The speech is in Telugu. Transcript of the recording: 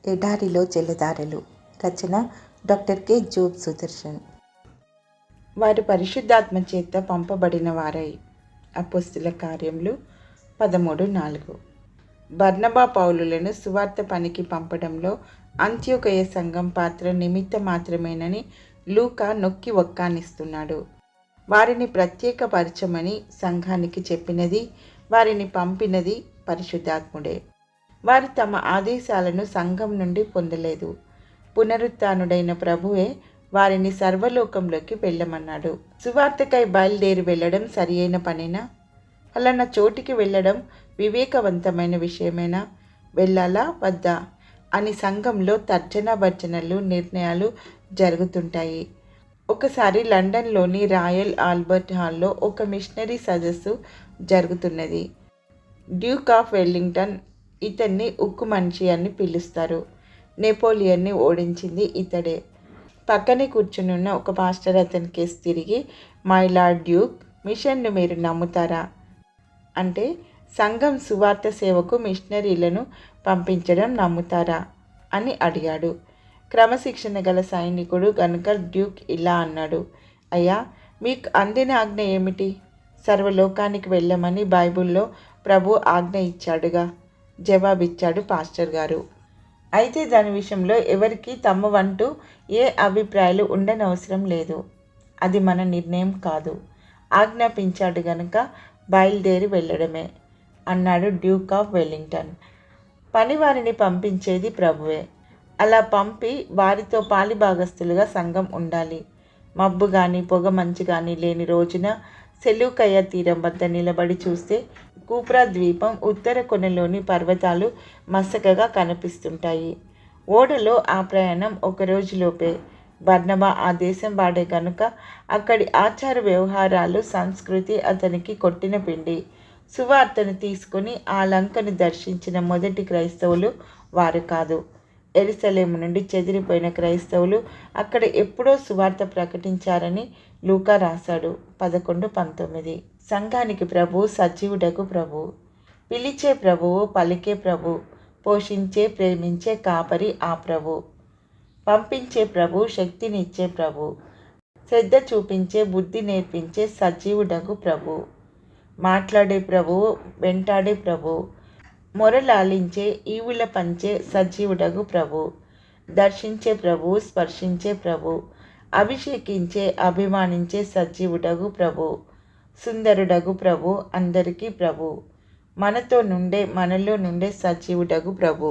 ఎడారిలో జలధారలు. రచన డాక్టర్ కె జోబ్ సుదర్శన్. వారు పరిశుద్ధాత్మ చేత పంపబడిన వారై. అపోస్తుల కార్యములు 13:4. బర్నబా పౌలులను సువార్త పనికి పంపడంలో అంత్యోకయ సంఘం పాత్ర నిమిత్త మాత్రమేనని లూకా నొక్కి ఒక్కానిస్తున్నాడు. వారిని ప్రత్యేకపరచమని సంఘానికి చెప్పినది, వారిని పంపినది పరిశుద్ధాత్ముడే. వారు తమ ఆదేశాలను సంఘం నుండి పొందలేదు. పునరుత్థానుడైన ప్రభువే వారిని సర్వలోకంలోకి వెళ్ళమన్నాడు. సువార్తకై బయలుదేరి వెళ్ళడం సరి అయిన పనేనా? ఫలానా చోటికి వెళ్ళడం వివేకవంతమైన విషయమేనా? వెళ్ళాలా వద్దా అని సంఘంలో తర్జన భర్జనలు, నిర్ణయాలు జరుగుతుంటాయి. ఒకసారి లండన్లోని రాయల్ ఆల్బర్ట్ హాల్లో ఒక మిషనరీ సదస్సు జరుగుతున్నది. డ్యూక్ ఆఫ్ వెల్లింగ్టన్ ఇతన్ని ఉక్కు మనిషి అని పిలుస్తారు. నెపోలియన్ని ఓడించింది ఇతడే. పక్కనే కూర్చునున్న ఒక పాస్టర్ అతని కేసు తిరిగి, మై లార్డ్ డ్యూక్, మిషన్ను మీరు నమ్ముతారా అంటే, సంఘం సువార్త సేవకు మిషనరీలను పంపించడం నమ్ముతారా అని అడిగాడు. క్రమశిక్షణ గల సైనికుడు గనుక డ్యూక్ ఇలా అన్నాడు, అయ్యా, మీకు అందిన ఆజ్ఞ ఏమిటి? సర్వలోకానికి వెళ్ళమని బైబిల్లో ప్రభు ఆజ్ఞ ఇచ్చాడుగా జవాబిచ్చాడు పాస్టర్ గారు. అయితే దాని విషయంలో ఎవరికి తమ వంటూ ఏ అభిప్రాయాలు ఉండనవసరం లేదు. అది మన నిర్ణయం కాదు. ఆజ్ఞాపించాడు గనుక బయలుదేరి వెళ్ళడమే అన్నాడు డ్యూక్ ఆఫ్ వెల్లింగ్టన్. పనివారిని పంపించేది ప్రభువే. అలా పంపి వారితో పాలిభాగస్తులుగా సంఘం ఉండాలి. మబ్బు కానీ పొగ మంచు కానీ లేని రోజున సెలూకయ తీరం వద్ద నిలబడి చూస్తే కూప్రా ద్వీపం ఉత్తర కొనలోని పర్వతాలు మసకగా కనిపిస్తుంటాయి. ఓడలో ఆ ప్రయాణం ఒక రోజులోపే. బర్నబా ఆ దేశం వాడే కనుక అక్కడి ఆచార వ్యవహారాలు, సంస్కృతి అతనికి కొట్టిన పిండి. సువార్తను తీసుకుని ఆ లంకను దర్శించిన మొదటి క్రైస్తవులు వారు కాదు. యెరూషలేము నుండి చెదిరిపోయిన క్రైస్తవులు అక్కడ ఎప్పుడో సువార్త ప్రకటించారని లూకా రాశాడు 11:19. సంఘానికి ప్రభు సజీవుడకు ప్రభు, పిలిచే ప్రభువు, పలికే ప్రభు, పోషించే ప్రేమించే కాపరి ఆ ప్రభు, పంపించే ప్రభు, శక్తినిచ్చే ప్రభు, శ్రద్ధ చూపించే బుద్ధి నేర్పించే సజీవుడకు ప్రభు, మాట్లాడే ప్రభువు, వెంటాడే ప్రభు, మొరలాలించే ఈవుల పంచే సజీవుడగు ప్రభు, దర్శించే ప్రభు, స్పర్శించే ప్రభు, అభిషేకించే అభిమానించే సజీవుడగు ప్రభు, సుందరుడగు ప్రభు, అందరికీ ప్రభు, మనతో నుండే మనలో నుండే సజీవుడగు ప్రభు.